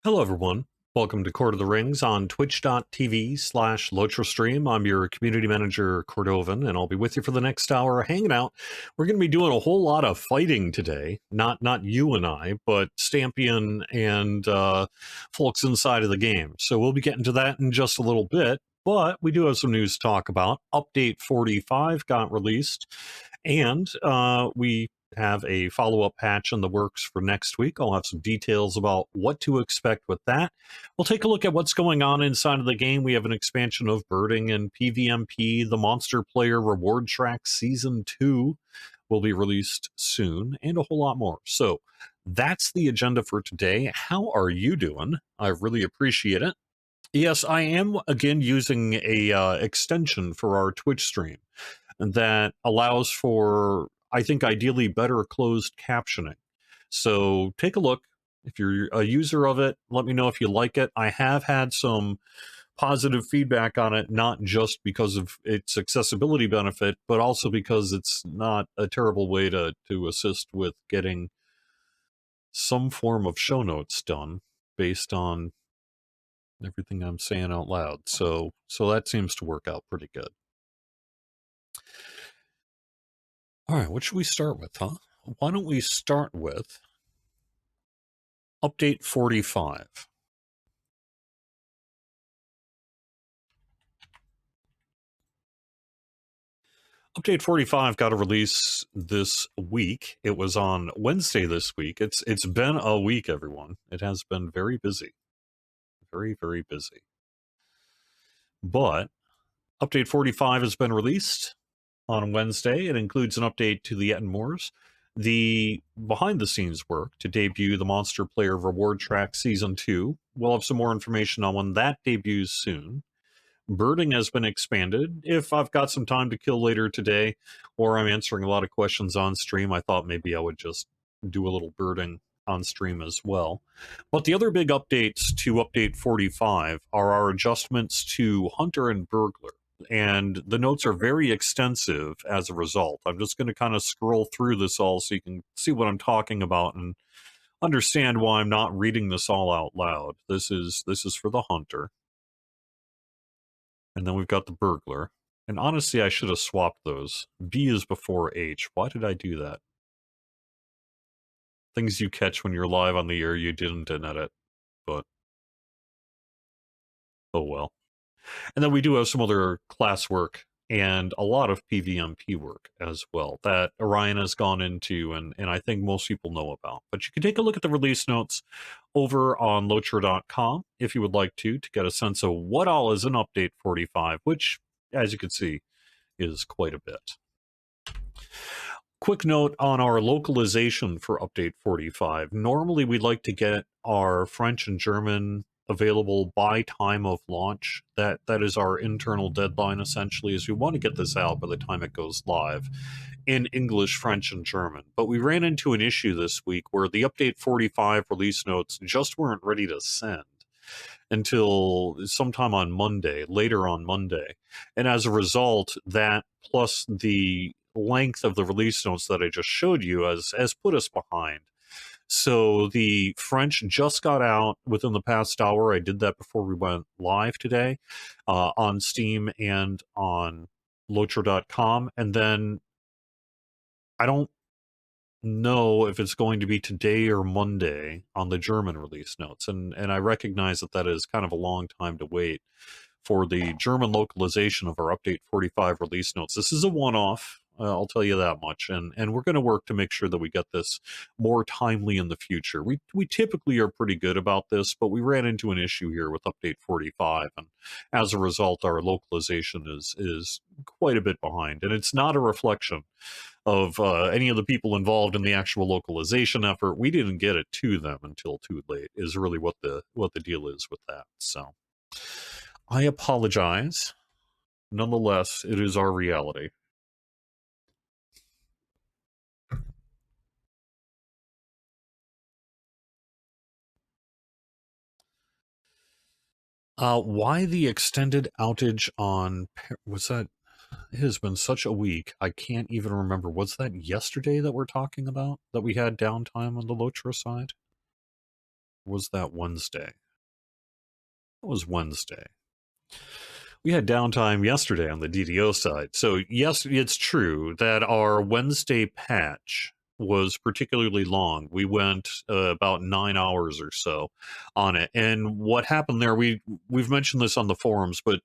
Hello, everyone. Welcome to Court of the Rings on twitch.tv/LotraStream. I'm your community manager, Cordovan, and I'll be with you for the next hour hanging out. We're going to be doing a whole lot of fighting today. Not you and I, but Stampion and folks inside of the game. So we'll be getting to that in just a little bit. But we do have some news to talk about. Update 45 got released, and we have a follow-up patch in the works for next week. I'll have some details about what to expect with that. We'll take a look at what's going on inside of the game. We have an expansion of birding and PvMP. The Monster Player Reward Track Season 2 will be released soon, and a whole lot more. So that's the agenda for today. How are you doing? I really appreciate it. Yes, I am again using a extension for our Twitch stream that allows for, I think, ideally better closed captioning. So take a look. If you're a user of it, let me know if you like it. I have had some positive feedback on it, not just because of its accessibility benefit, but also because it's not a terrible way to assist with getting some form of show notes done based on everything I'm saying out loud. So that seems to work out pretty good. All right, what should we start with, huh? Why don't we start with Update 45. Update 45 got a release this week. It was on Wednesday this week. It's been a week, everyone. It has been very busy. Very, very busy. But Update 45 has been released on Wednesday. It includes an update to the Angmars, the behind-the-scenes work to debut the Monster Player Reward Track Season 2. We'll have some more information on when that debuts soon. Birding has been expanded. If I've got some time to kill later today, or I'm answering a lot of questions on stream, I thought maybe I would just do a little birding on stream as well. But the other big updates to Update 45 are our adjustments to Hunter and Burglar. And the notes are very extensive as a result. I'm just going to kind of scroll through this all so you can see what I'm talking about and understand why I'm not reading this all out loud. This is for the Hunter. And then we've got the Burglar. And honestly, I should have swapped those. B is before H. Why did I do that? Things you catch when you're live on the air you didn't in edit. But, oh well. And then we do have some other class work and a lot of PvMP work as well that Orion has gone into and I think most people know about. But you can take a look at the release notes over on lotra.com if you would like to get a sense of what all is in Update 45, which, as you can see, is quite a bit. Quick note on our localization for Update 45. Normally, we'd like to get our French and German available by time of launch. That is our internal deadline, essentially, is we want to get this out by the time it goes live in English, French, and German. But we ran into an issue this week where the Update 45 release notes just weren't ready to send until sometime on Monday, later on Monday. And as a result, that plus the length of the release notes that I just showed you has put us behind. So the French just got out within the past hour. I did that before we went live today on Steam and on Lotra.com. And then I don't know if it's going to be today or Monday on the German release notes. And I recognize that is kind of a long time to wait for the German localization of our Update 45 release notes. This is a one-off, I'll tell you that much, and we're going to work to make sure that we get this more timely in the future. We typically are pretty good about this, but we ran into an issue here with Update 45, and as a result, our localization is quite a bit behind, and it's not a reflection of any of the people involved in the actual localization effort. We didn't get it to them until too late, is really what the deal is with that. So I apologize. Nonetheless, it is our reality. Why the extended outage on... Was that... It has been such a week, I can't even remember. Was that yesterday that we're talking about? That we had downtime on the Lotra side? Was that Wednesday? It was Wednesday. We had downtime yesterday on the DDO side. So, yes, it's true that our Wednesday patch was particularly long. We went about 9 hours or so on it. And what happened there, we've mentioned this on the forums, but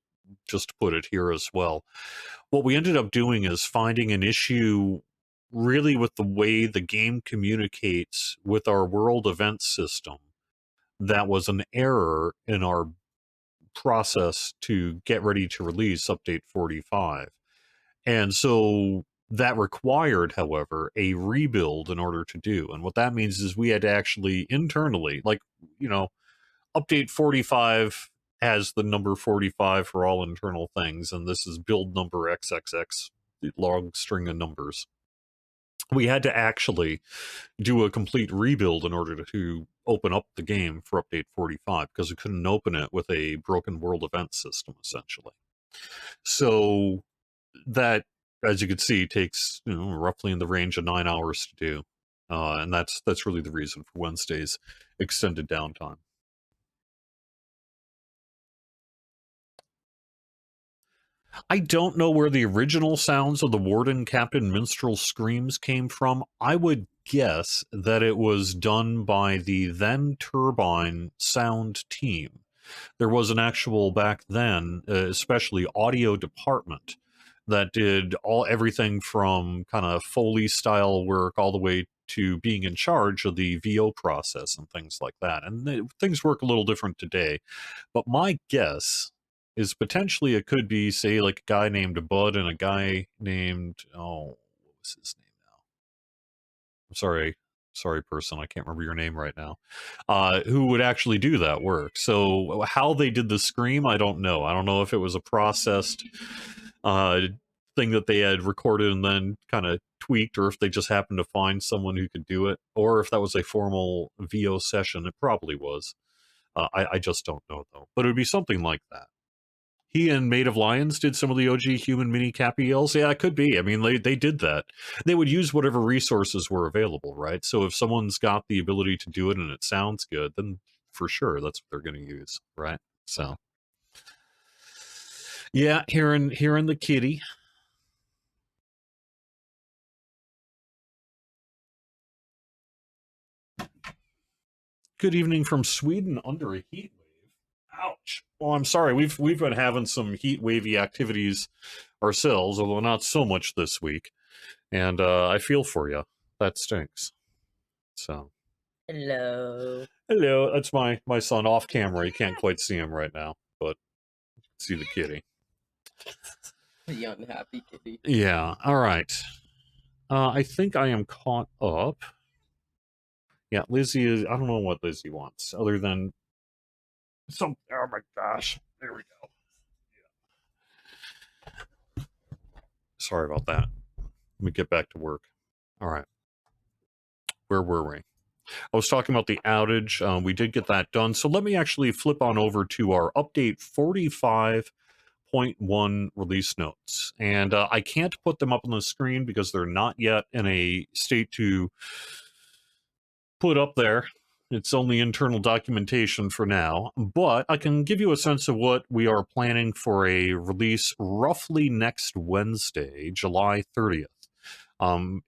just to put it here as well. What we ended up doing is finding an issue really with the way the game communicates with our world event system that was an error in our process to get ready to release update 45. And so that required, however, a rebuild in order to do. And what that means is we had to actually internally, like, update 45 has the number 45 for all internal things, and this is build number XXX, the long string of numbers. We had to actually do a complete rebuild in order to open up the game for update 45 because we couldn't open it with a broken world event system, essentially. So that, as you can see, takes roughly in the range of 9 hours to do, and that's really the reason for Wednesday's extended downtime. I don't know where the original sounds of the Warden Captain Minstrel screams came from. I would guess that it was done by the then Turbine sound team. There was an actual, back then, especially audio department that did everything from kind of Foley style work all the way to being in charge of the VO process and things like that. And things work a little different today. But my guess is potentially it could be, say, like a guy named Bud and a guy named, what was his name now? I'm sorry, person, I can't remember your name right now. Who would actually do that work? So how they did the scream, I don't know. I don't know if it was a processed thing that they had recorded and then kind of tweaked, or if they just happened to find someone who could do it, or if that was a formal VO session. It probably was. I just don't know, though. But it would be something like that. He and Maid of Lions did some of the OG human mini Capiels. Yeah, it could be. I mean, they did that. They would use whatever resources were available, right? So if someone's got the ability to do it and it sounds good, then for sure that's what they're going to use, right? So yeah, hearing the kitty. Good evening from Sweden under a heat wave. Ouch. Well, I'm sorry. We've been having some heat wavy activities ourselves, although not so much this week. And I feel for you. That stinks. So. Hello. Hello. That's my son off camera. You can't quite see him right now, but see the kitty. The unhappy kitty. Yeah. All right. I think I am caught up. Yeah, Lizzie is. I don't know what Lizzie wants other than some. Oh my gosh. There we go. Yeah. Sorry about that. Let me get back to work. All right. Where were we? I was talking about the outage. We did get that done. So let me actually flip on over to our update 45.1 release notes. And I can't put them up on the screen because they're not yet in a state to put up there. It's only internal documentation for now, but I can give you a sense of what we are planning for a release roughly next Wednesday, July 30th.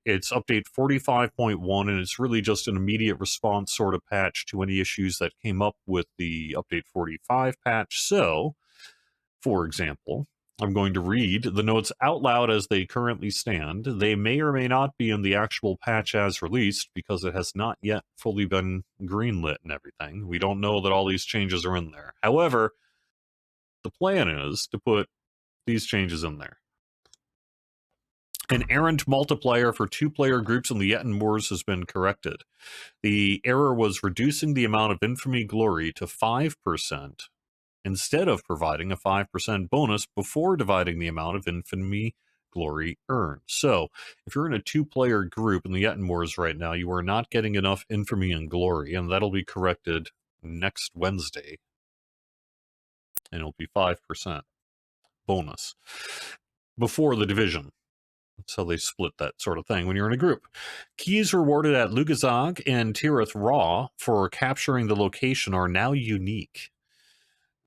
It's update 45.1, and it's really just an immediate response sort of patch to any issues that came up with the update 45 patch. So, for example, I'm going to read the notes out loud as they currently stand. They may or may not be in the actual patch as released because it has not yet fully been greenlit and everything. We don't know that all these changes are in there. However, the plan is to put these changes in there. An errant multiplier for two-player groups in the Yetin Wars has been corrected. The error was reducing the amount of infamy glory to 5% instead of providing a 5% bonus before dividing the amount of infamy glory earned. So, if you're in a two-player group in the Yetin Wars right now, you are not getting enough infamy and glory, and that'll be corrected next Wednesday. And it'll be 5% bonus before the division. That's how they split that sort of thing when you're in a group. Keys rewarded at Lugazog and Tirith Raw for capturing the location are now unique.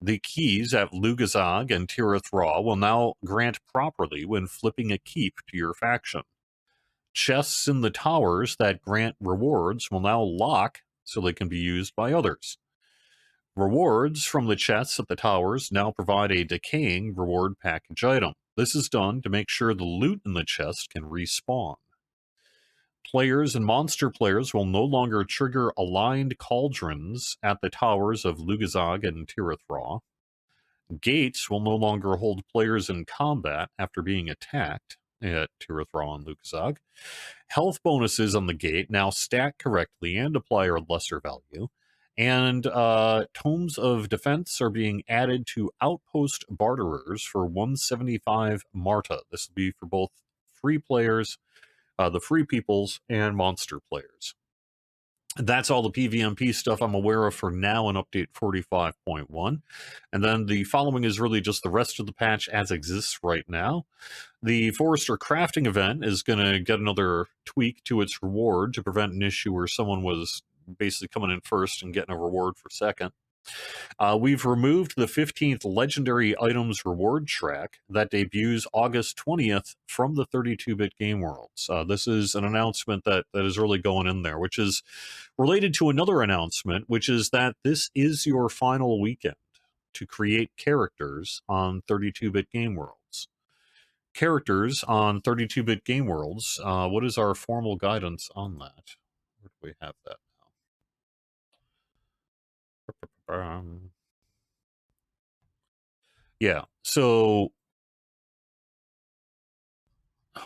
The keys at Lugazog and Tirith Raw will now grant properly when flipping a keep to your faction. Chests in the towers that grant rewards will now lock so they can be used by others. Rewards from the chests at the towers now provide a decaying reward package item. This is done to make sure the loot in the chest can respawn. Players and monster players will no longer trigger aligned cauldrons at the towers of Lugazog and Tirith Raw. Gates will no longer hold players in combat after being attacked at Tirith Raw and Lugazog. Health bonuses on the gate now stack correctly and apply a lesser value. And tomes of defense are being added to outpost barterers for 175 Marta. This will be for both free players, the free peoples, and monster players. That's all the PvMP stuff I'm aware of for now in update 45.1. And then the following is really just the rest of the patch as exists right now. The Forester crafting event is going to get another tweak to its reward to prevent an issue where someone was basically coming in first and getting a reward for second. We've removed the 15th Legendary Items reward track that debuts August 20th from the 32-bit Game Worlds. This is an announcement that is really going in there, which is related to another announcement, which is that this is your final weekend to create characters on 32-bit Game Worlds. Characters on 32-bit Game Worlds, what is our formal guidance on that? Where do we have that now? Yeah, so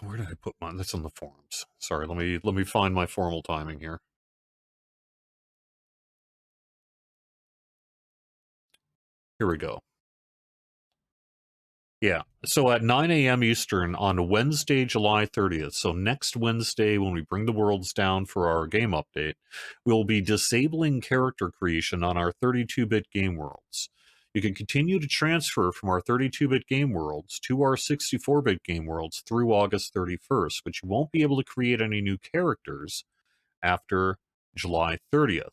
where did I put mine? That's on the forums. Sorry, let me find my formal timing here. Here we go. Yeah, so at 9 a.m. Eastern on Wednesday, July 30th, so next Wednesday when we bring the worlds down for our game update, we'll be disabling character creation on our 32-bit game worlds. You can continue to transfer from our 32-bit game worlds to our 64-bit game worlds through August 31st, but you won't be able to create any new characters after July 30th.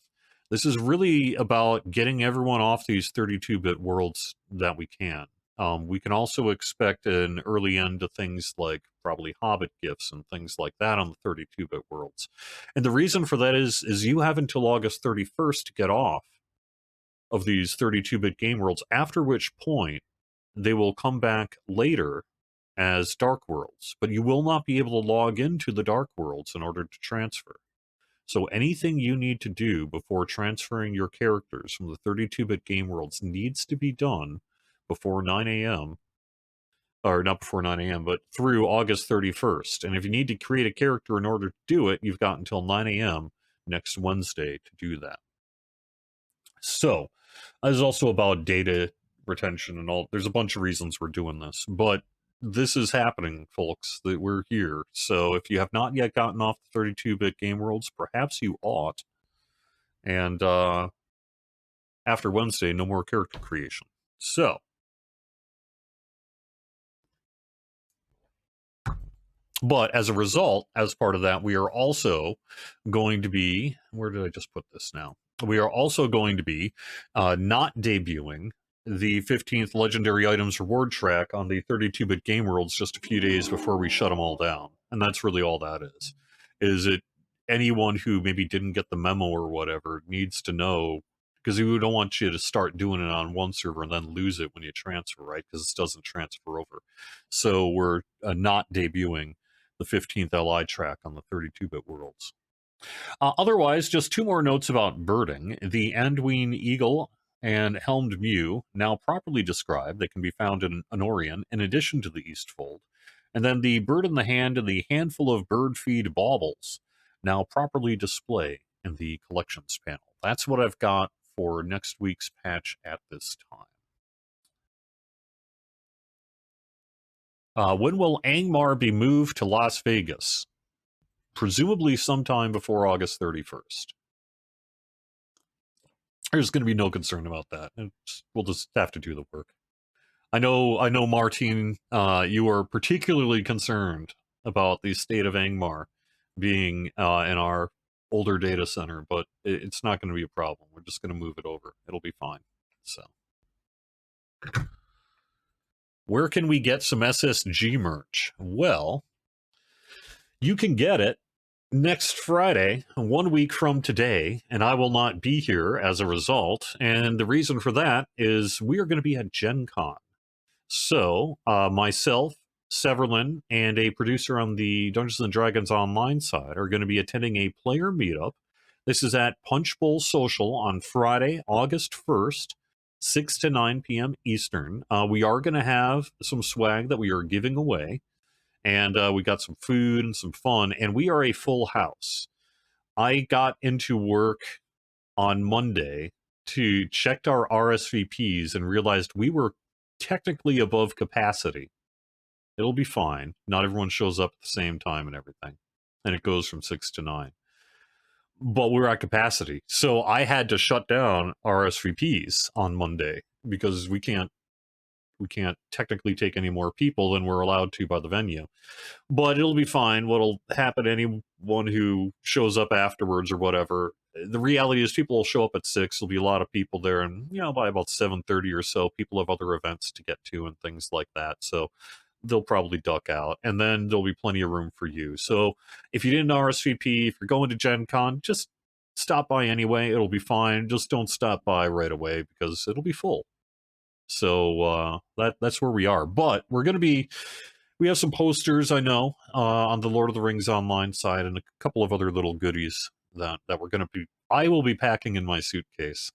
This is really about getting everyone off these 32-bit worlds that we can. We can also expect an early end to things like probably Hobbit gifts and things like that on the 32-bit worlds. And the reason for that is you have until August 31st to get off of these 32-bit game worlds, after which point they will come back later as Dark Worlds. But you will not be able to log into the Dark Worlds in order to transfer. So anything you need to do before transferring your characters from the 32-bit game worlds needs to be done before 9 a.m. Or not before 9 a.m., but through August 31st. And if you need to create a character in order to do it, you've got until 9 a.m. next Wednesday to do that. So, this is also about data retention and all. There's a bunch of reasons we're doing this, but this is happening, folks, that we're here. So if you have not yet gotten off the 32-bit game worlds, perhaps you ought. And after Wednesday, no more character creation. So, but as a result, as part of that, we are also going to be, where did I just put this now? We are also going to be not debuting the 15th Legendary Items reward track on the 32-bit Game Worlds just a few days before we shut them all down. And that's really all that is. Is it anyone who maybe didn't get the memo or whatever needs to know, because we don't want you to start doing it on one server and then lose it when you transfer, right? Because this doesn't transfer over. So we're not debuting the 15th LI track on the 32-bit worlds. Otherwise, just two more notes about birding. The Anduin Eagle and Helmed Mew, now properly described, they can be found in Anorian, in addition to the Eastfold. And then the Bird in the Hand and the Handful of Bird Feed Baubles, now properly display in the Collections panel. That's what I've got for next week's patch at this time. When will Angmar be moved to Las Vegas? Presumably sometime before August 31st. There's going to be no concern about that. We'll just have to do the work. I know, Martin, you are particularly concerned about the state of Angmar being in our older data center, but it's not going to be a problem. We're just going to move it over. It'll be fine. So, where can we get some SSG merch? Well, you can get it next Friday, 1 week from today, and I will not be here as a result. And the reason for that is we are going to be at Gen Con. So, myself, Severlin, and a producer on the Dungeons and Dragons online side are going to be attending a player meetup. This is at Punch Bowl Social on Friday, August 1st, 6 to 9 p.m. Eastern. We are going to have some swag that we are giving away, and we got some food and some fun, and we are a full house. I got into work on Monday to check our RSVPs and realized we were technically above capacity. It'll be fine. Not everyone shows up at the same time and everything. And it goes from 6 to 9. But we're at capacity. So I had to shut down RSVPs on Monday because we can't technically take any more people than we're allowed to by the venue. But it'll be fine. What'll happen to anyone who shows up afterwards or whatever, the reality is people will show up at 6. There'll be a lot of people there, and by about 7:30 or so, people have other events to get to and things like that. So they'll probably duck out, and then there'll be plenty of room for you. So if you didn't RSVP, if you're going to Gen Con, just stop by anyway. It'll be fine. Just don't stop by right away because it'll be full. So that's where we are. But we have some posters, I know, on the Lord of the Rings online side, and a couple of other little goodies that I will be packing in my suitcase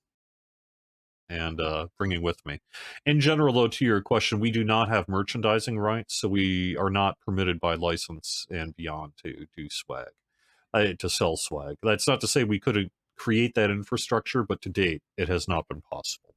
and bringing with me. In general, though, to your question, we do not have merchandising rights, so we are not permitted by license and beyond to do swag, to sell swag. That's not to say we couldn't create that infrastructure, but to date, it has not been possible.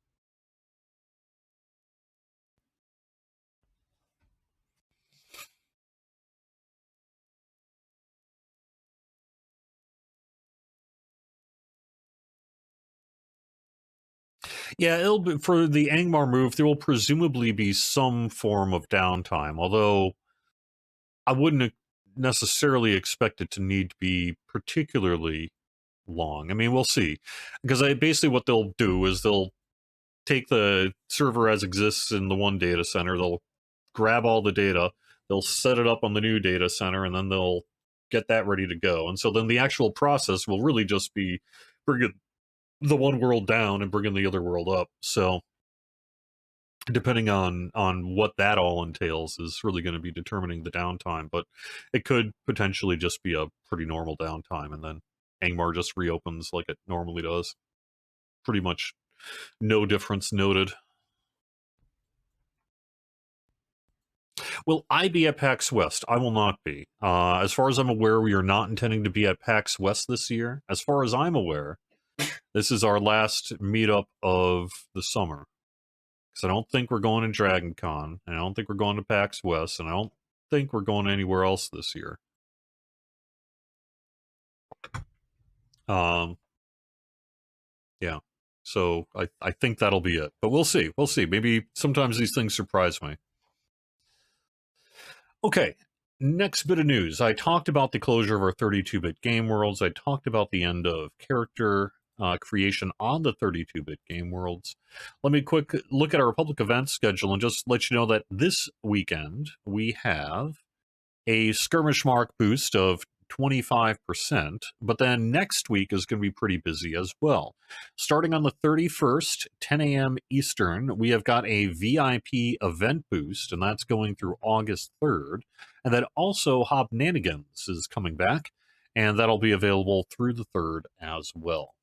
Yeah, it'll be, for the Angmar move, there will presumably be some form of downtime, although I wouldn't necessarily expect it to need to be particularly long. I mean, we'll see. Because basically what they'll do is they'll take the server as exists in the one data center, they'll grab all the data, they'll set it up on the new data center, and then they'll get that ready to go. And so then the actual process will really just be bringing the one world down and bringing the other world up. So depending on what that all entails is really going to be determining the downtime, but it could potentially just be a pretty normal downtime, and then Angmar just reopens like it normally does. Pretty much no difference noted. Will I be at PAX West? I will not be. As far as I'm aware, we are not intending to be at PAX West this year. As far as I'm aware, this is our last meetup of the summer. Because I don't think we're going to Dragon Con, and I don't think we're going to PAX West, and I don't think we're going anywhere else this year. Yeah. So I think that'll be it. But we'll see. We'll see. Maybe sometimes these things surprise me. Okay. Next bit of news. I talked about the closure of our 32-bit game worlds. I talked about the end of character creation on the 32-bit game worlds. Let me quick look at our public event schedule and just let you know that this weekend we have a skirmish mark boost of 25%, but then next week is going to be pretty busy as well. Starting on the 31st, 10 a.m. Eastern, we have got a VIP event boost, and that's going through August 3rd. And then also Hobnanigans is coming back, and that'll be available through the 3rd as well.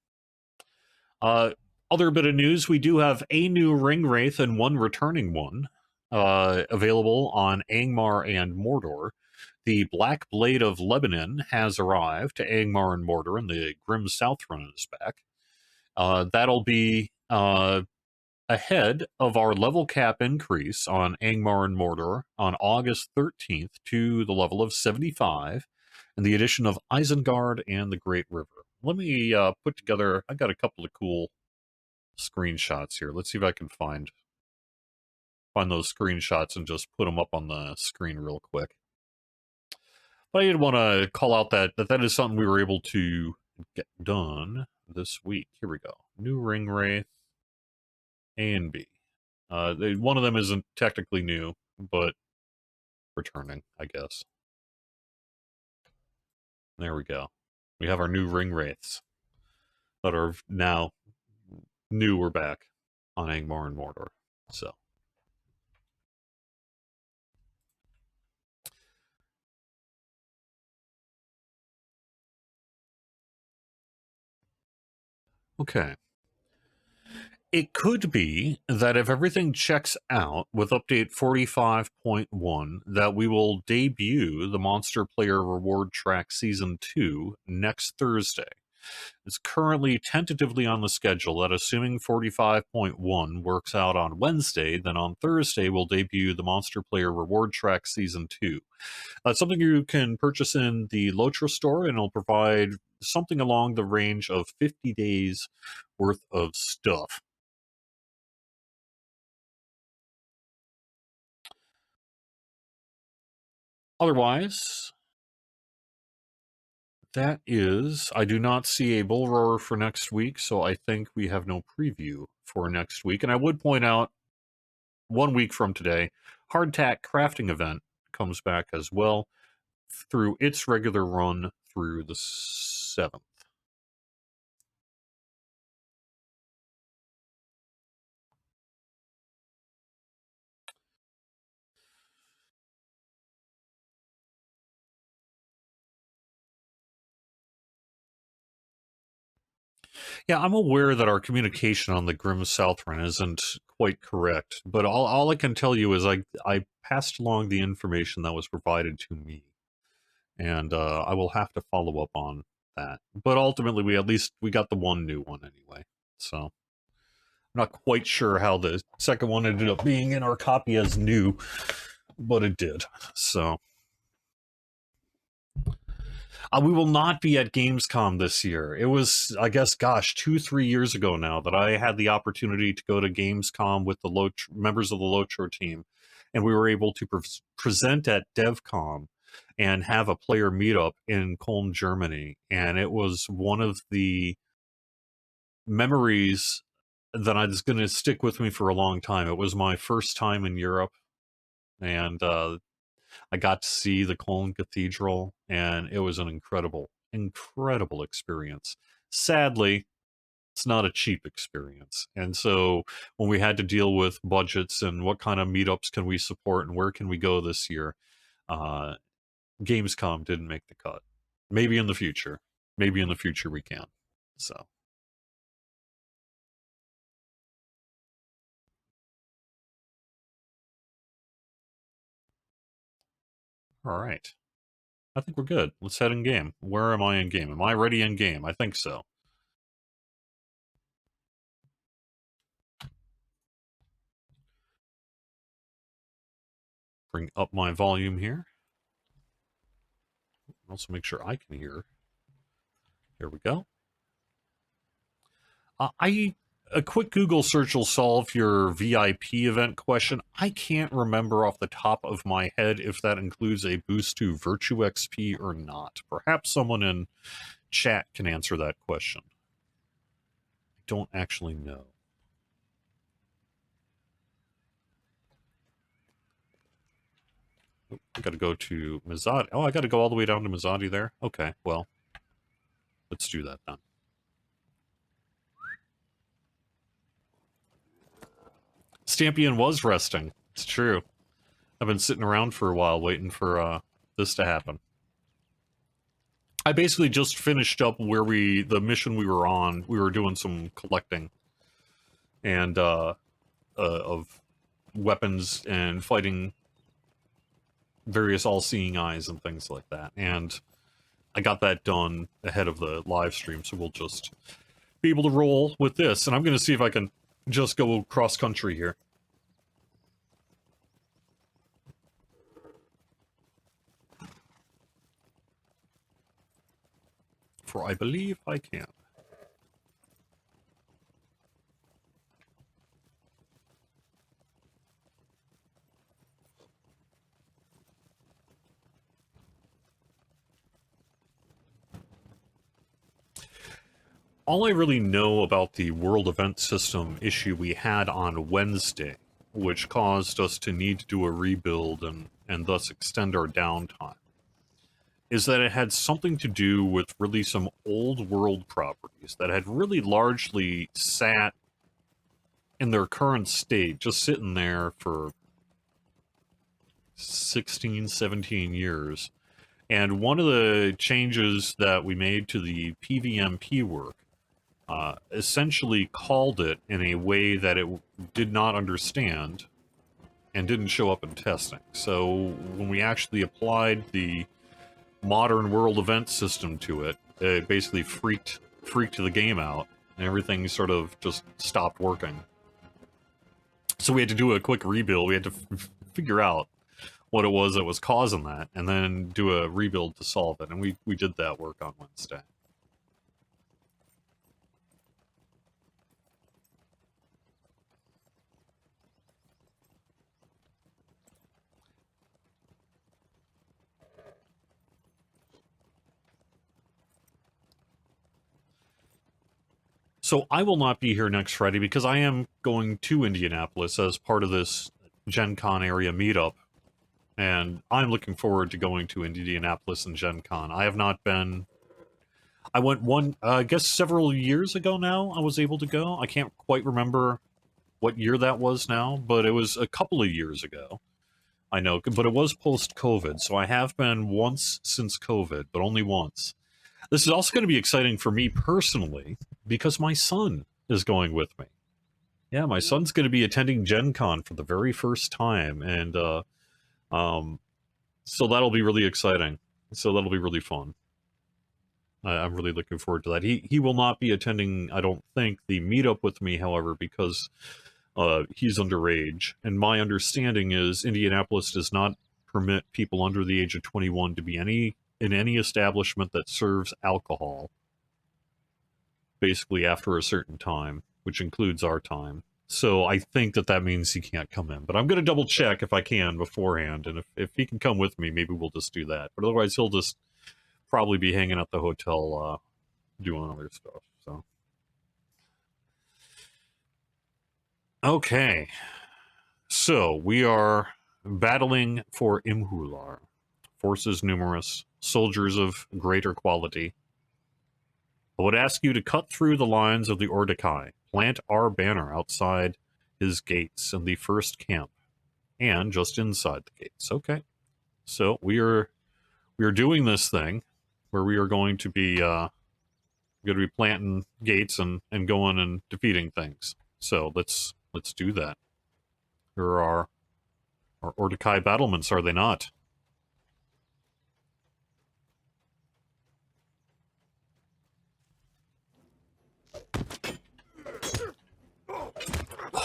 Other bit of news, we do have a new Ring Wraith and one returning one available on Angmar and Mordor. The Black Blade of Lebanon has arrived to Angmar and Mordor, and the Grim Southrun is back. That'll be ahead of our level cap increase on Angmar and Mordor on August 13th to the level of 75, and the addition of Isengard and the Great River. Let me put together, I got a couple of cool screenshots here. Let's see if I can find those screenshots and just put them up on the screen real quick. But I did want to call out that is something we were able to get done this week. Here we go. New ring wraith, A and B. One of them isn't technically new, but returning, I guess. There we go. We have our new ring wraiths that are now new. We're back on Angmar and Mordor. So. Okay. It could be that if everything checks out with update 45.1, that we will debut the Monster Player Reward Track Season 2 next Thursday. It's currently tentatively on the schedule that assuming 45.1 works out on Wednesday, then on Thursday we'll debut the Monster Player Reward Track Season 2. It's something you can purchase in the Lotra store, and it'll provide something along the range of 50 days worth of stuff. Otherwise, that is, I do not see a bull roarer for next week, so I think we have no preview for next week. And I would point out, 1 week from today, Hardtack Crafting Event comes back as well through its regular run through the 7th. Yeah, I'm aware that our communication on the Grim Southron isn't quite correct, but all I can tell you is I passed along the information that was provided to me, and I will have to follow up on that. But ultimately, we got the one new one anyway, so I'm not quite sure how the second one ended up being in our copy as new, but it did. So. We will not be at Gamescom this year. It was, I guess, gosh, 2-3 years ago now that I had the opportunity to go to Gamescom with the members of the Lotro team, and we were able to present at DevCom and have a player meetup in Cologne, Germany. And it was one of the memories that is going to stick with me for a long time. It was my first time in Europe, and I got to see the Cologne Cathedral, and it was an incredible, incredible experience. Sadly, it's not a cheap experience. And so when we had to deal with budgets and what kind of meetups can we support and where can we go this year, uh, Gamescom didn't make the cut. Maybe in the future. Maybe in the future we can. So. All right. I think we're good. Let's head in game. Where am I in game? Am I ready in game? I think so. Bring up my volume here. Also make sure I can hear. Here we go. A quick Google search will solve your VIP event question. I can't remember off the top of my head if that includes a boost to Virtue XP or not. Perhaps someone in chat can answer that question. I don't actually know. Oh, I gotta go to Mizadi. Oh, I gotta go all the way down to Mizadi there? Okay, well, let's do that then. Stampion was resting. It's true. I've been sitting around for a while waiting for this to happen. I basically just finished up where the mission we were on. We were doing some collecting and of weapons and fighting various all-seeing eyes and things like that. And I got that done ahead of the live stream, so we'll just be able to roll with this. And I'm going to see if I can just go cross-country here. For I believe I can. all I really know about the world event system issue we had on Wednesday, which caused us to need to do a rebuild and thus extend our downtime, is that it had something to do with really some old world properties that had really largely sat in their current state, just sitting there for 16, 17 years. And one of the changes that we made to the PvMP work essentially called it in a way that it did not understand and didn't show up in testing. So when we actually applied the modern world event system to it, it basically freaked the game out, and everything sort of just stopped working. So we had to do a quick rebuild. We had to figure out what it was that was causing that, and then do a rebuild to solve it. And we did that work on Wednesday. So I will not be here next Friday because I am going to Indianapolis as part of this Gen Con area meetup. And I'm looking forward to going to Indianapolis and Gen Con. I have not been... I went I guess several years ago now I was able to go. I can't quite remember what year that was now, but it was a couple of years ago. I know, but it was post-COVID, so I have been once since COVID, but only once. This is also going to be exciting for me personally, because my son is going with me. Yeah, my son's going to be attending Gen Con for the very first time, and so that'll be really exciting. So that'll be really fun. I'm really looking forward to that. He will not be attending, I don't think, the meetup with me, however, because he's underage. And my understanding is Indianapolis does not permit people under the age of 21 to be in any establishment that serves alcohol, basically after a certain time, which includes our time. So I think that means he can't come in. But I'm going to double check if I can beforehand, and if he can come with me, maybe we'll just do that. But otherwise, he'll just probably be hanging at the hotel doing other stuff. So okay, so we are battling for Imhular. Forces numerous, soldiers of greater quality. I would ask you to cut through the lines of the Ordekai, plant our banner outside his gates in the first camp, and just inside the gates. Okay, so we are doing this thing where we are going to be planting gates and going and defeating things. So let's do that. Here are our Ordekai battlements, are they not?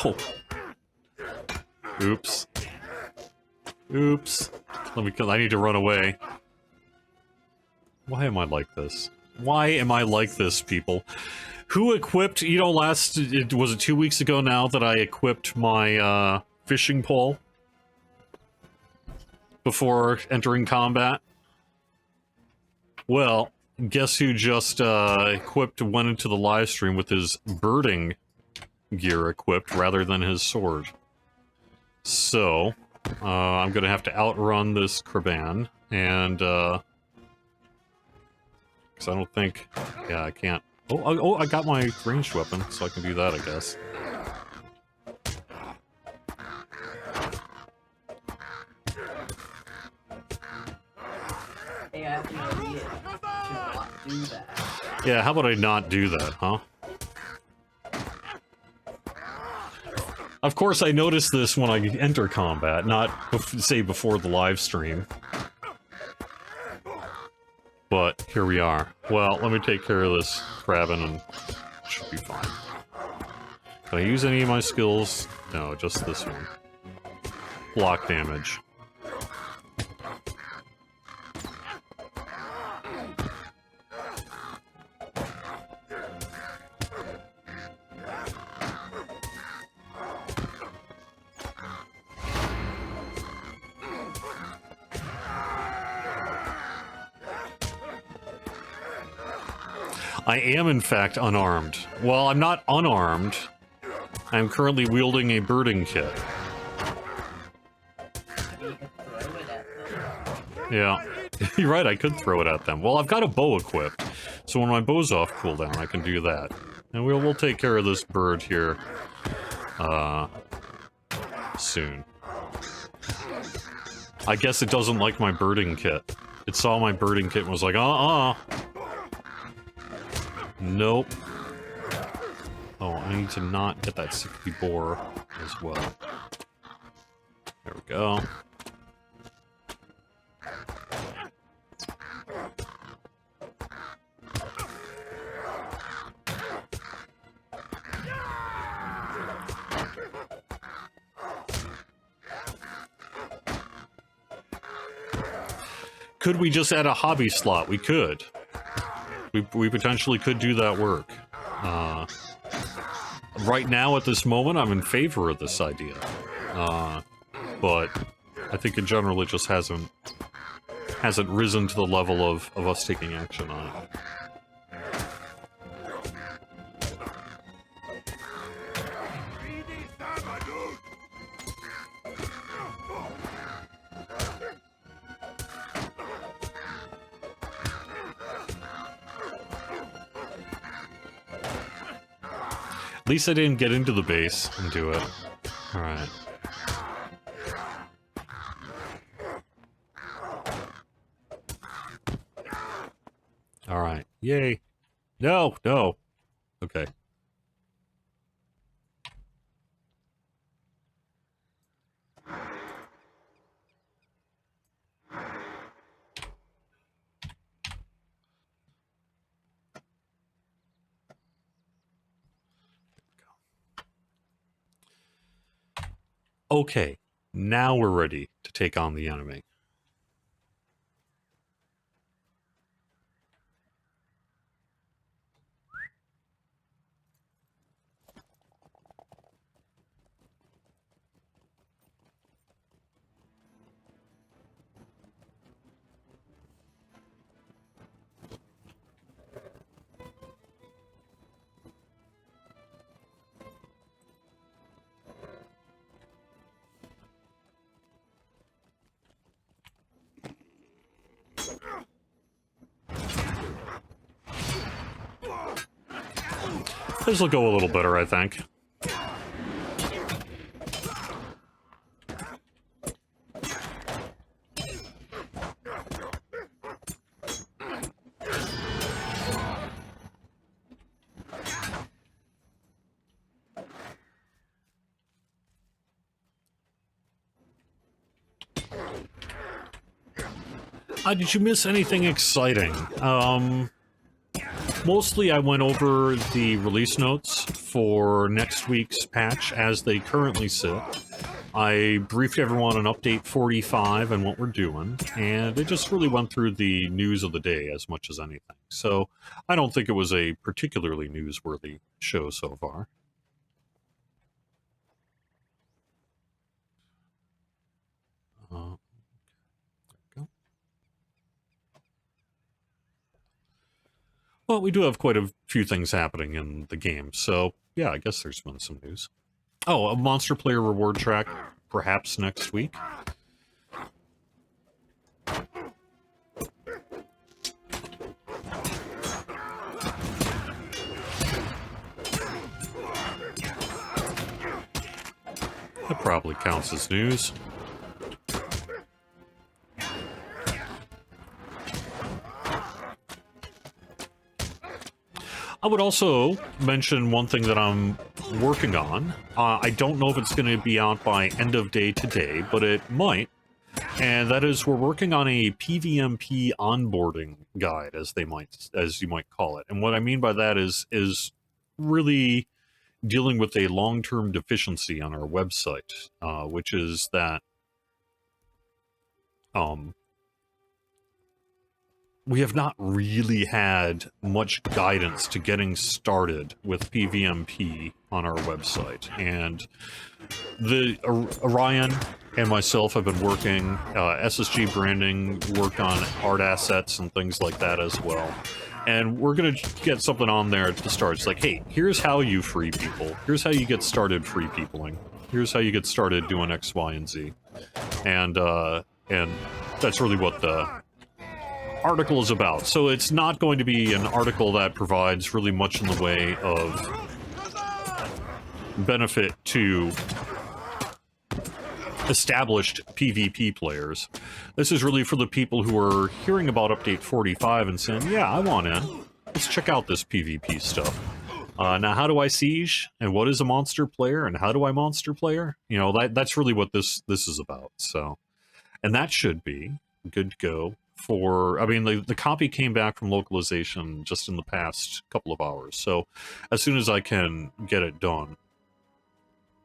Oh. Oops. Oops. I need to run away. Why am I like this? Why am I like this, people? Who equipped, was it 2 weeks ago now that I equipped my fishing pole before entering combat? Well, guess who just went into the live stream with his birding gear equipped rather than his sword. So, I'm gonna have to outrun this Kraban, and, because I don't think, yeah, I can't. Oh, I got my ranged weapon, so I can do that, I guess. Hey, I have an idea to not do that. Yeah, how about I not do that, huh? Of course, I noticed this when I enter combat, not, say, before the live stream. But here we are. Well, let me take care of this Kraben and it should be fine. Can I use any of my skills? No, just this one. Block damage. I am, in fact, unarmed. Well, I'm not unarmed. I'm currently wielding a birding kit. You can throw it at them. Yeah. You're right, I could throw it at them. Well, I've got a bow equipped, so when my bow's off cooldown, I can do that. And we'll take care of this bird here, soon. I guess it doesn't like my birding kit. It saw my birding kit and was like, Nope. Oh, I need to not get that 60 boar as well. There we go. Could we just add a hobby slot? We could. We potentially could do that work. Right now, at this moment, I'm in favor of this idea. But I think in general it just hasn't risen to the level of us taking action on it. At least I didn't get into the base and do it. Alright. Alright. Yay. No, no. Okay. Okay, now we're ready to take on the enemy. This will go a little better, I think. Did you miss anything exciting? Mostly I went over the release notes for next week's patch as they currently sit. I briefed everyone on Update 45 and what we're doing, and it just really went through the news of the day as much as anything. So I don't think it was a particularly newsworthy show so far. Well, we do have quite a few things happening in the game, so yeah, I guess there's been some news. Oh, a monster player reward track, perhaps next week. That probably counts as news. I would also mention one thing that I'm working on. I don't know if it's going to be out by end of day today, but it might. And that is, we're working on a PvMP onboarding guide, as you might call it. And what I mean by that is really dealing with a long-term deficiency on our website, which is that we have not really had much guidance to getting started with PvMP on our website. And the Orion and myself have been working, SSG branding, worked on art assets and things like that as well. And we're going to get something on there at the start. It's like, hey, here's how you free people. Here's how you get started free peopling. Here's how you get started doing X, Y, and Z. And that's really what the article is about. So it's not going to be an article that provides really much in the way of benefit to established PvP players. This is really for the people who are hearing about Update 45 and saying, yeah, I want in. Let's check out this PvP stuff. Now, how do I siege? And what is a monster player? And how do I monster player? You know, that's really what this is about. So, and that should be good to go for... I mean, the copy came back from localization just in the past couple of hours. So, as soon as I can get it done,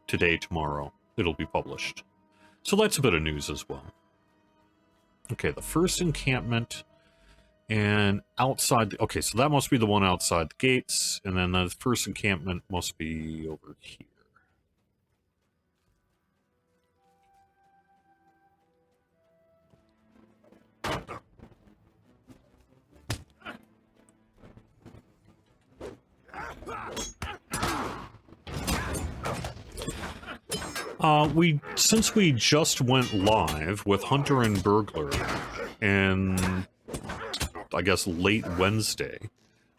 today, tomorrow, it'll be published. So that's a bit of news as well. Okay, the first encampment and outside... okay, so that must be the one outside the gates, and then the first encampment must be over here. Since we just went live with Hunter and Burglar, and I guess late Wednesday,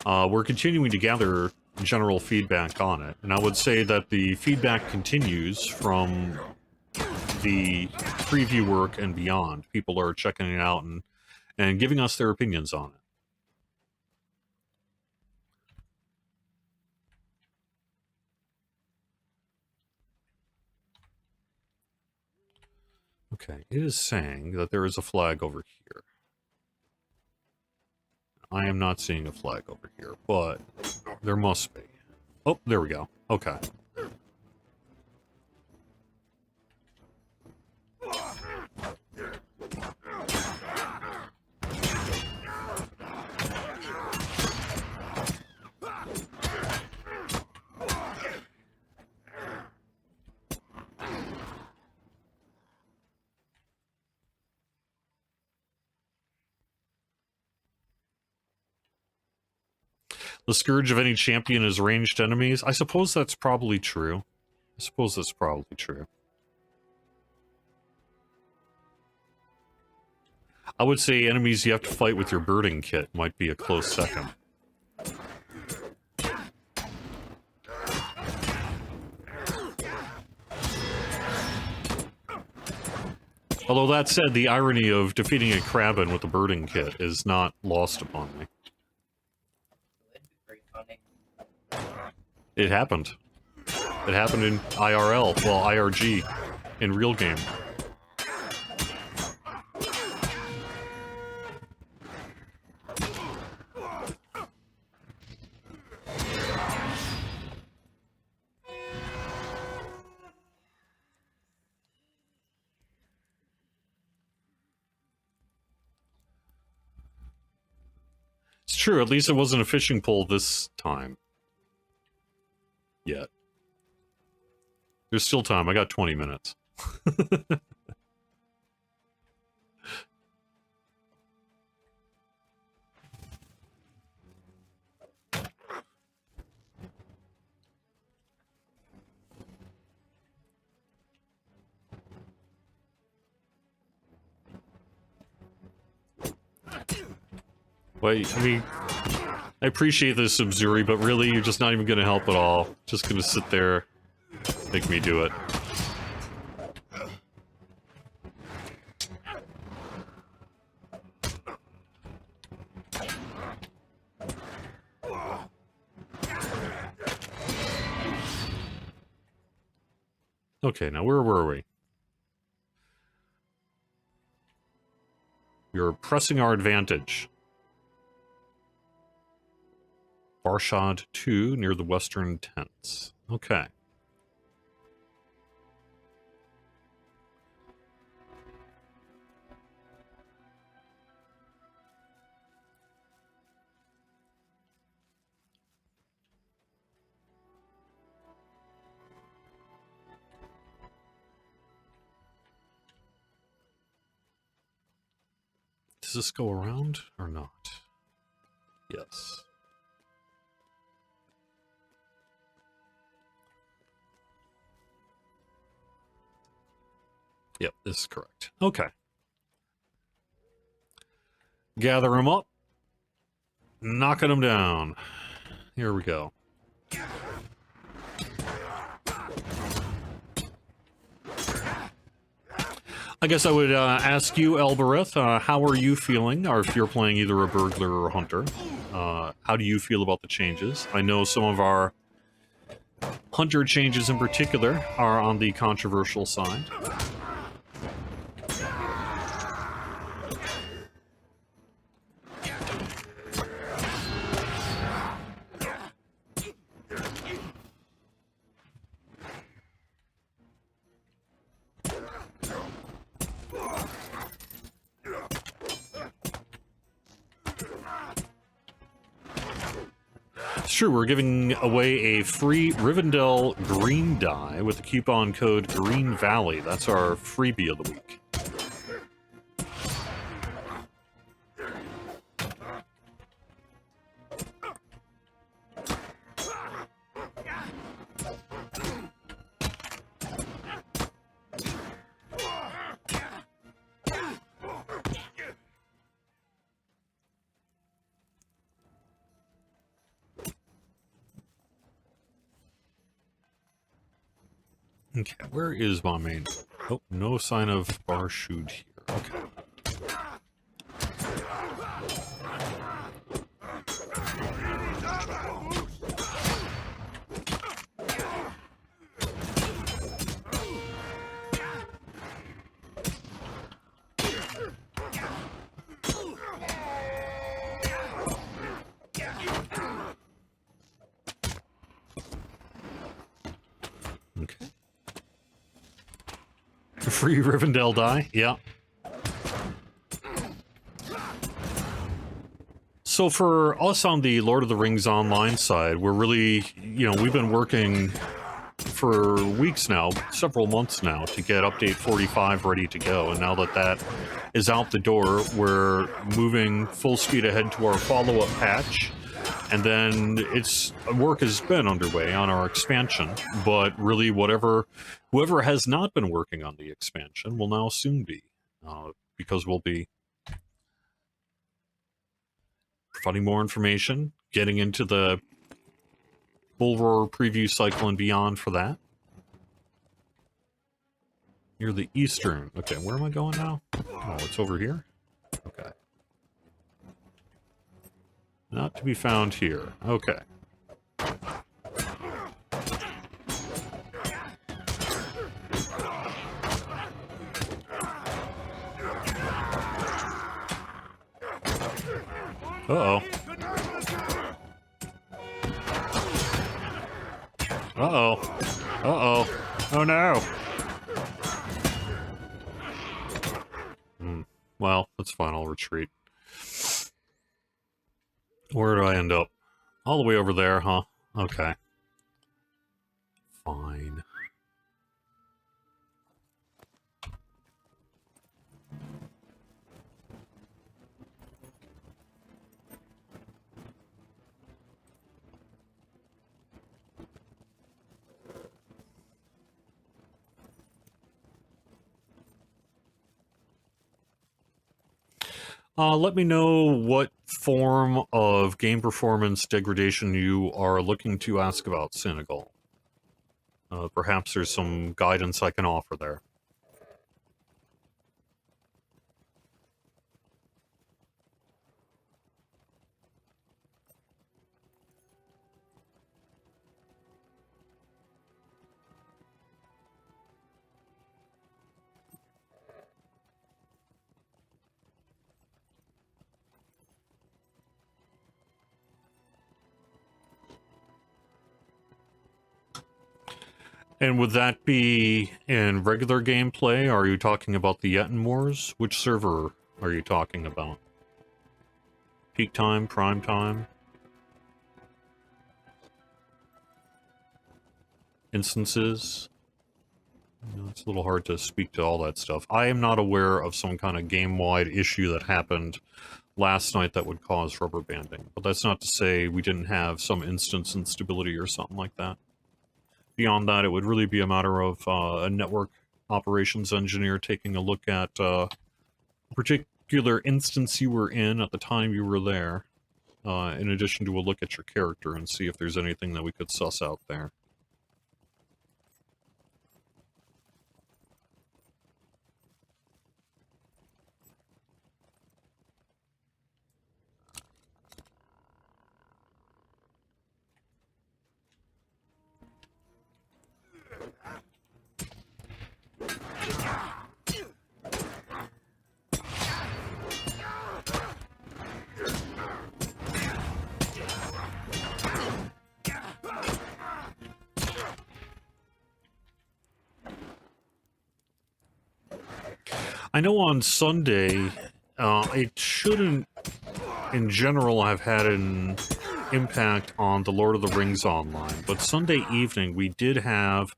we're continuing to gather general feedback on it, and I would say that the feedback continues from the preview work and beyond. People are checking it out and giving us their opinions on it. Okay, it is saying that there is a flag over here. I am not seeing a flag over here, but there must be. Oh, there we go. Okay. The scourge of any champion is ranged enemies. I suppose that's probably true. I would say enemies you have to fight with your birding kit might be a close second. Although that said, the irony of defeating a Krabbin with a birding kit is not lost upon me. It happened. It happened in IRL, well, IRG, in real game. It's true, at least it wasn't a fishing pole this time. Yet. There's still time, I got 20 minutes. Wait, I mean, I appreciate this, Subzuri, but really, you're just not even gonna help at all. Just gonna sit there, make me do it. Okay, now where were we? You're pressing our advantage. Barshad 2, near the western tents. Okay. Does this go around or not? Yes. Yep, this is correct. Okay. Gather them up. Knocking them down. Here we go. I guess I would ask you, Elbereth, how are you feeling? Or if you're playing either a burglar or a hunter, how do you feel about the changes? I know some of our hunter changes in particular are on the controversial side. It's true, we're giving away a free Rivendell green die with the coupon code Green Valley. That's our freebie of the week. Okay, where is my main? Oh, no sign of Barshood here. Okay. Okay. Free Rivendell die? Yeah. So for us on the Lord of the Rings Online side, we're really, we've been working for weeks now, several months now, to get Update 45 ready to go. And now that that is out the door, we're moving full speed ahead to our follow-up patch. And then work has been underway on our expansion, but really whoever has not been working on the expansion will now soon be, because we'll be providing more information, getting into the Bull Roar preview cycle and beyond for that. Near the eastern. Okay, where am I going now? Oh, it's over here? Okay. Not to be found here. Okay. Uh-oh. Uh-oh. Uh-oh. Oh, no. Well, that's fine. I'll retreat. Where do I end up? All the way over there, huh? Okay. Fine. Let me know what form of game performance degradation you are looking to ask about, Senegal. Perhaps there's some guidance I can offer there. And would that be in regular gameplay? Are you talking about the Yetin Wars? Which server are you talking about? Peak time, prime time? Instances? It's a little hard to speak to all that stuff. I am not aware of some kind of game-wide issue that happened last night that would cause rubber banding. But that's not to say we didn't have some instance instability or something like that. Beyond that, it would really be a matter of a network operations engineer taking a look at a particular instance you were in at the time you were there, in addition to a look at your character and see if there's anything that we could suss out there. I know on Sunday, it shouldn't, in general, have had an impact on the Lord of the Rings Online, but Sunday evening we did have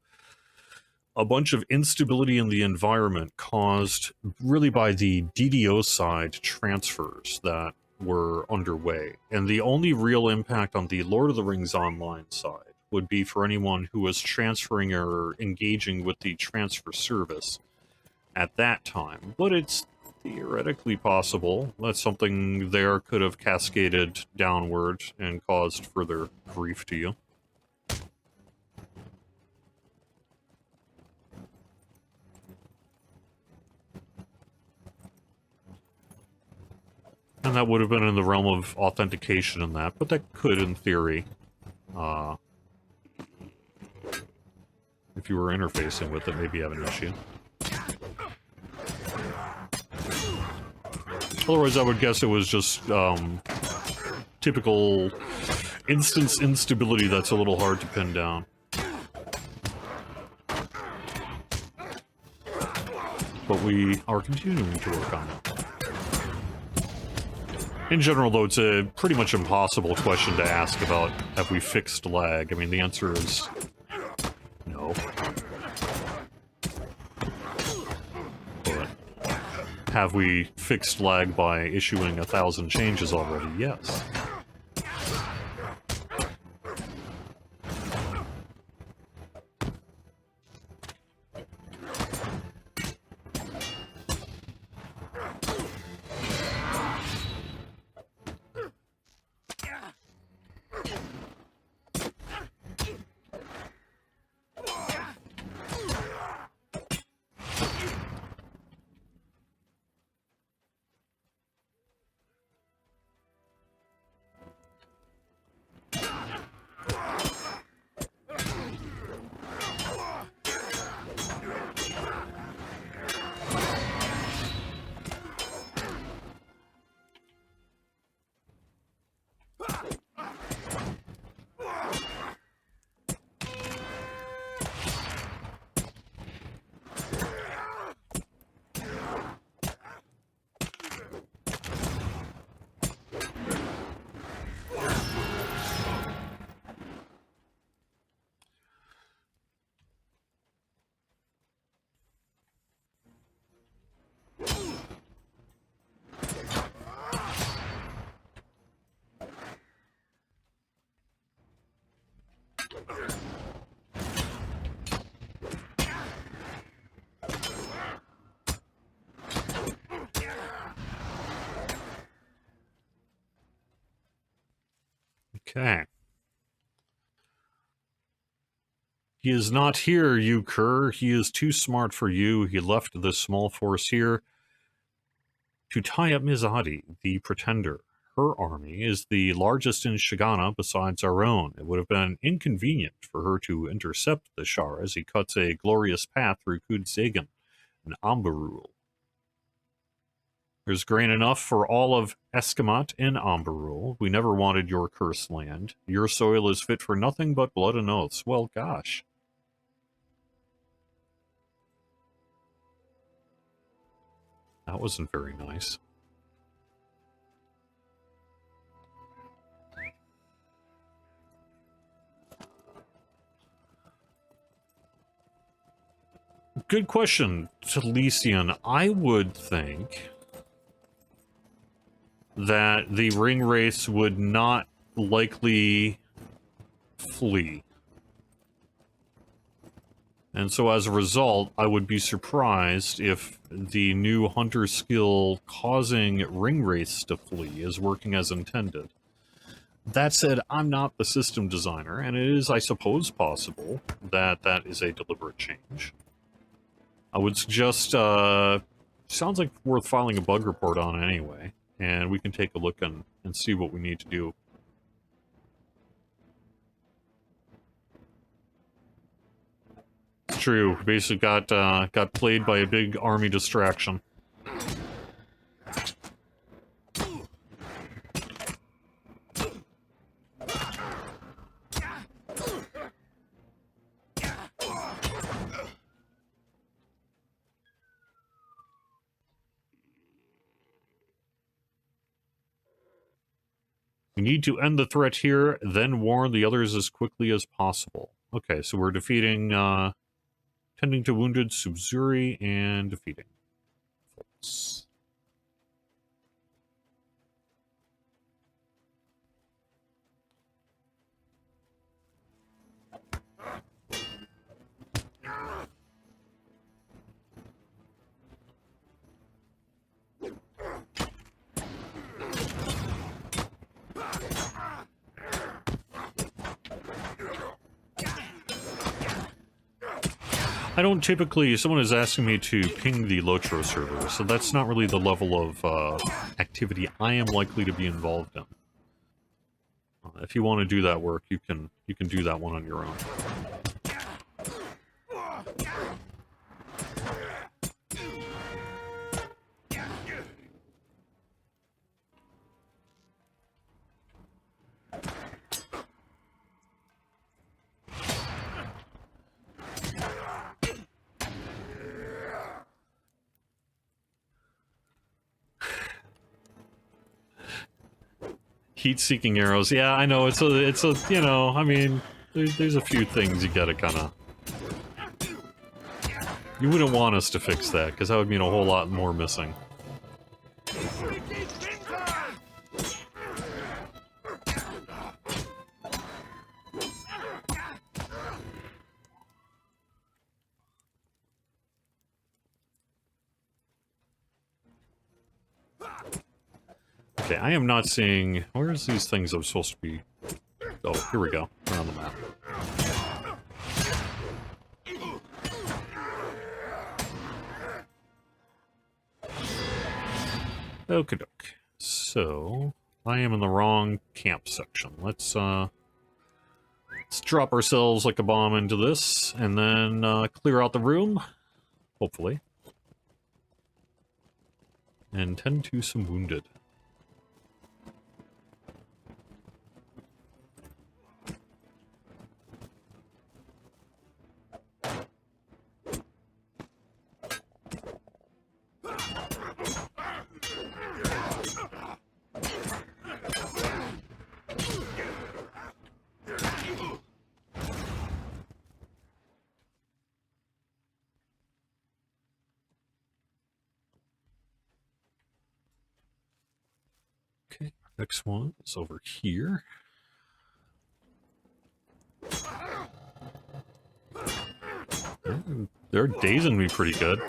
a bunch of instability in the environment caused really by the DDO side transfers that were underway. And the only real impact on the Lord of the Rings Online side would be for anyone who was transferring or engaging with the transfer service at that time. But it's theoretically possible that something there could have cascaded downward and caused further grief to you. And that would have been in the realm of authentication and that, but that could, in theory, if you were interfacing with it, maybe have an issue. Otherwise, I would guess it was just typical instance instability that's a little hard to pin down. But we are continuing to work on it. In general, though, it's a pretty much impossible question to ask about have we fixed lag. I mean, the answer is no. But have we fixed lag by issuing 1,000 changes already? Yes. Okay. He is not here, you cur. He is too smart for you. He left this small force here to tie up Mizadi, the Pretender. Her army is the largest in Shigana besides our own. It would have been inconvenient for her to intercept the Shar as he cuts a glorious path through Kudzagan and Ambarul. There's grain enough for all of Escamat in Ambarul. We never wanted your cursed land. Your soil is fit for nothing but blood and oaths. Well, gosh. That wasn't very nice. Good question, Talesian. I would think that the ring wraiths would not likely flee. And so as a result, I would be surprised if the new hunter skill causing ring wraiths to flee is working as intended. That said, I'm not the system designer, and it is, I suppose, possible that that is a deliberate change. I would suggest, sounds like worth filing a bug report on anyway, and we can take a look and see what we need to do. It's true, basically got played by a big army distraction. We need to end the threat here, then warn the others as quickly as possible. Okay, so we're defeating, tending to wounded Subzuri and defeating folks. I don't typically, someone is asking me to ping the Lotro server, so that's not really the level of activity I am likely to be involved in. If you want to do that work, you can do that one on your own. Heat-seeking arrows. Yeah, I know. It's a. You know. I mean, there's a few things you gotta kind of. You wouldn't want us to fix that because that would mean a whole lot more missing. Okay, I am not seeing... Where's these things I'm supposed to be... Oh, here we go. They're on the map. Okie doke. So, I am in the wrong camp section. Let's drop ourselves like a bomb into this, and then clear out the room, hopefully. And tend to some wounded. Okay, next one is over here. They're dazing me pretty good.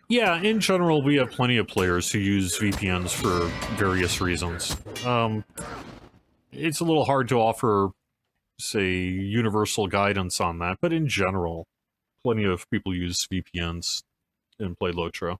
Yeah, in general, we have plenty of players who use VPNs for various reasons. It's a little hard to offer, say, universal guidance on that, but in general, plenty of people use VPNs and play Lotro.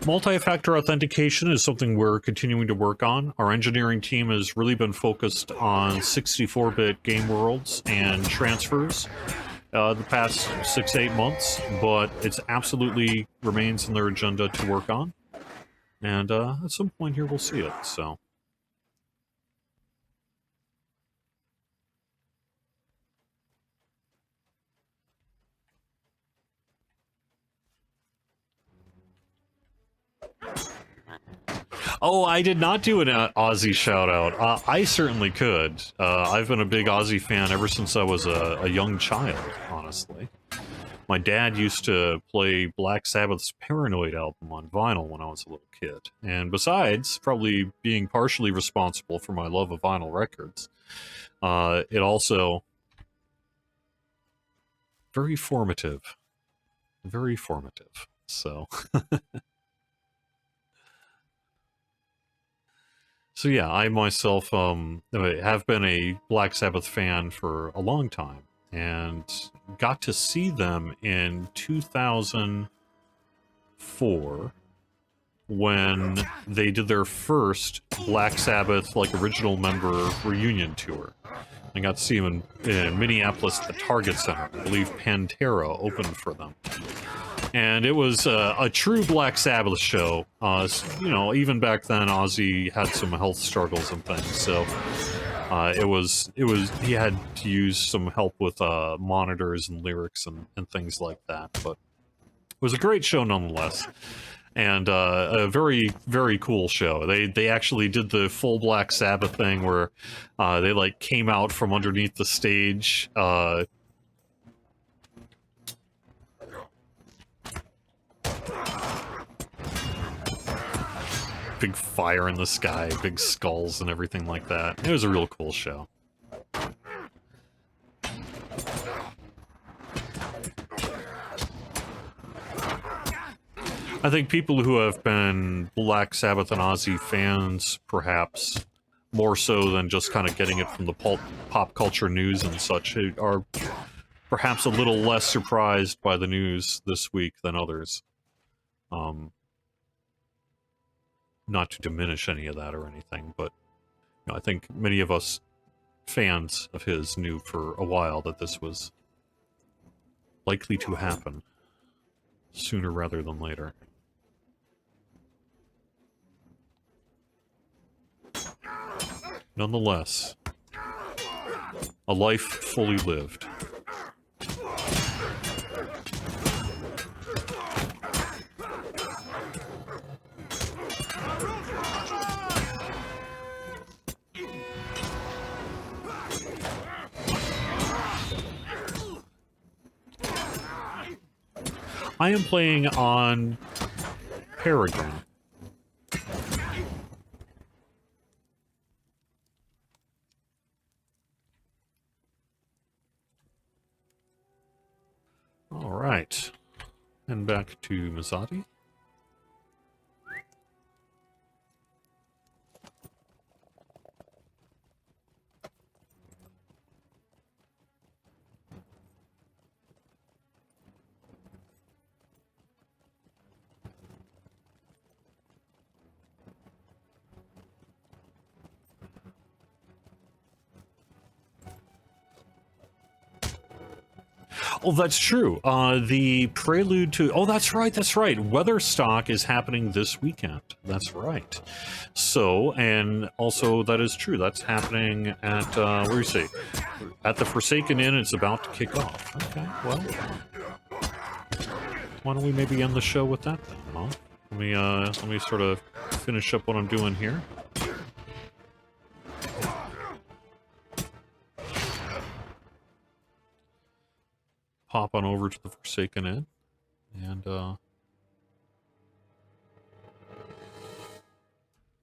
Multi-factor authentication is something we're continuing to work on. Our engineering team has really been focused on 64-bit game worlds and transfers the past 6-8 months, but it's absolutely remains in their agenda to work on. And at some point here, we'll see it, so... Oh, I did not do an Aussie shout-out. I certainly could. I've been a big Aussie fan ever since I was a young child, honestly. My dad used to play Black Sabbath's Paranoid album on vinyl when I was a little kid. And besides, probably being partially responsible for my love of vinyl records, it also... very formative. Very formative. So... So yeah, I myself have been a Black Sabbath fan for a long time, and got to see them in 2004 when they did their first Black Sabbath original member reunion tour. I got to see them in Minneapolis at the Target Center. I believe Pantera opened for them. And it was a true Black Sabbath show. You know, even back then, Ozzy had some health struggles and things, so he had to use some help with monitors and lyrics and things like that. But it was a great show nonetheless, and a very, very cool show. They actually did the full Black Sabbath thing where they came out from underneath the stage. Big fire in the sky, big skulls and everything like that. It was a real cool show. I think people who have been Black Sabbath and Ozzy fans, perhaps, more so than just kind of getting it from the pop culture news and such, are perhaps a little less surprised by the news this week than others. Not to diminish any of that or anything, but you know, I think many of us fans of his knew for a while that this was likely to happen sooner rather than later. Nonetheless, a life fully lived. I am playing on Peregrine. All right. And back to Mazzotti. Oh, that's true. The prelude to... Oh, that's right, that's right. Weatherstock is happening this weekend. That's right. So, and also that is true. That's happening at, where do you say? At the Forsaken Inn, it's about to kick off. Okay, well. Why don't we maybe end the show with that then, huh? Let me sort of finish up what I'm doing here. Pop on over to the Forsaken Inn, and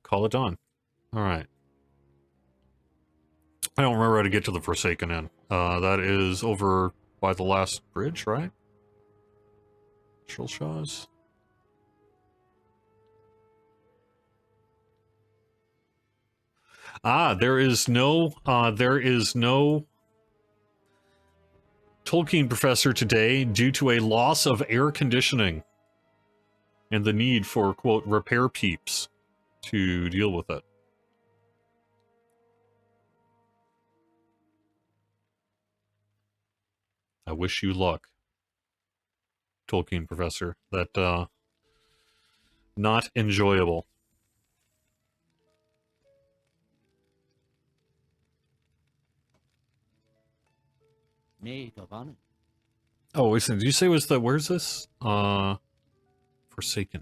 call it done. All right. I don't remember how to get to the Forsaken Inn. That is over by the last bridge, right? Shaw's. There is no Tolkien professor today due to a loss of air conditioning. and the need for, quote, repair peeps to deal with it. I wish you luck, Tolkien professor. That, not enjoyable. Oh, listen, did you say it was the, where's this? Forsaken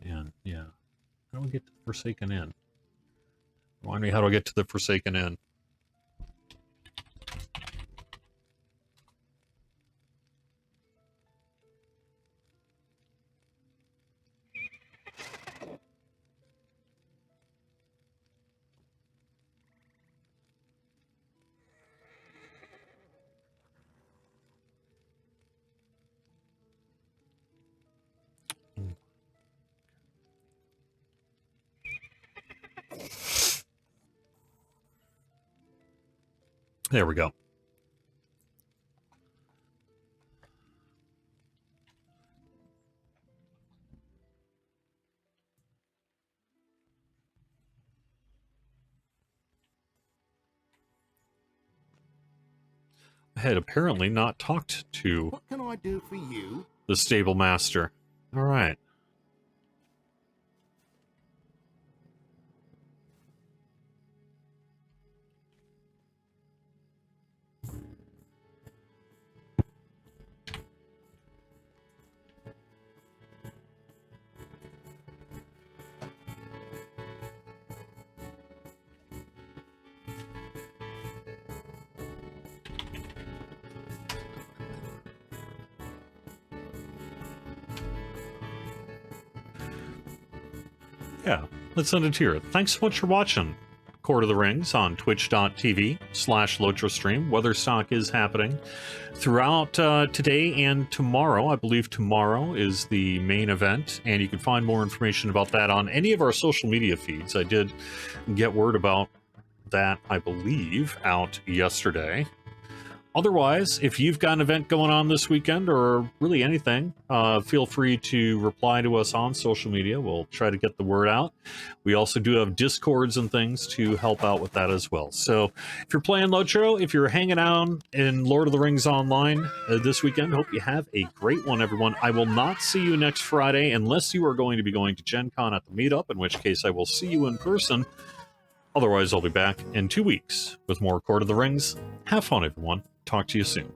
Inn, yeah. How do we get to Forsaken Inn? Remind me how do I get to the Forsaken Inn? There we go. I had apparently not talked to What can I do for you? the stable master. All right. Yeah, let's end it here. Thanks so much for watching Court of the Rings on twitch.tv/LotraStream. Weatherstock is happening throughout today and tomorrow. I believe tomorrow is the main event, and you can find more information about that on any of our social media feeds. I did get word about that, I believe, out yesterday. Otherwise, if you've got an event going on this weekend or really anything, feel free to reply to us on social media. We'll try to get the word out. We also do have Discords and things to help out with that as well. So if you're playing Lotro, if you're hanging out in Lord of the Rings Online this weekend, hope you have a great one, everyone. I will not see you next Friday unless you are going to be going to Gen Con at the meetup, in which case I will see you in person. Otherwise, I'll be back in 2 weeks with more Court of the Rings. Have fun, everyone. Talk to you soon.